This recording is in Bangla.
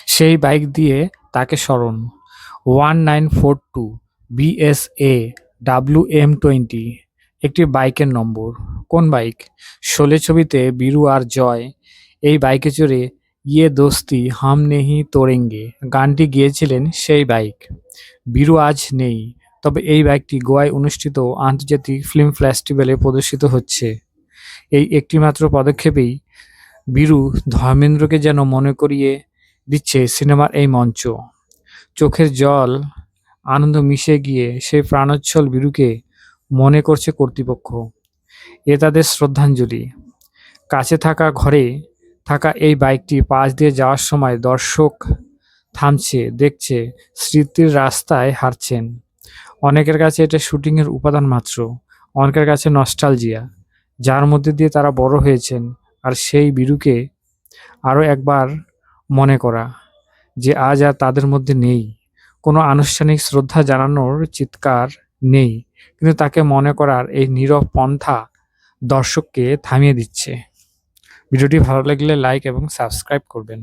সেই বাইক দিয়ে তাকে স্মরণ। 1942 BSA WM20 একটি বাইকের নম্বর। কোন বাইক? শোলে ছবিতে বীরু আর জয় এই বাইকে চড়ে ইয়ে দোস্তি হাম নেহি তোড়েঙ্গে গানটি গেয়েছিলেন সেই বাইক। বীরু আজ নেই, তবে এই বাইকটি গোয়ায় অনুষ্ঠিত আন্তর্জাতিক ফিল্ম ফেস্টিভ্যালে প্রদর্শিত হচ্ছে। এই একটিমাত্র পদক্ষেপেই বীরু ধর্মেন্দ্রকে যেন মনে করিয়ে দিচ্ছে সিনেমার এই মঞ্চ। চোখের জল আনন্দ মিশে গিয়ে সেই প্রাণোচ্ছল বীরুকে মনে করছে কর্তৃপক্ষ। এ তাদের শ্রদ্ধাঞ্জলি। কাছে থাকা ঘরে থাকা এই বাইকটি পাশ দিয়ে যাওয়ার সময় দর্শক থামছে, দেখছে, স্মৃতির রাস্তায় হাঁটছেন। অনেকের কাছে এটা শুটিংয়ের উপাদান মাত্র, অনেকের কাছে নস্টালজিয়া, যার মধ্যে দিয়ে তারা বড় হয়েছেন। আর সেই বীরুকে আরও একবার মনে করা, যে আজ আর তাদের মধ্যে নেই। কোনো আনুষ্ঠানিক শ্রদ্ধা জানানোর চিৎকার নেই, কিন্তু তাকে মনে করার এই নীরব পন্থা দর্শককে থামিয়ে দিচ্ছে। ভিডিওটি ভালো লাগলে লাইক এবং সাবস্ক্রাইব করবেন।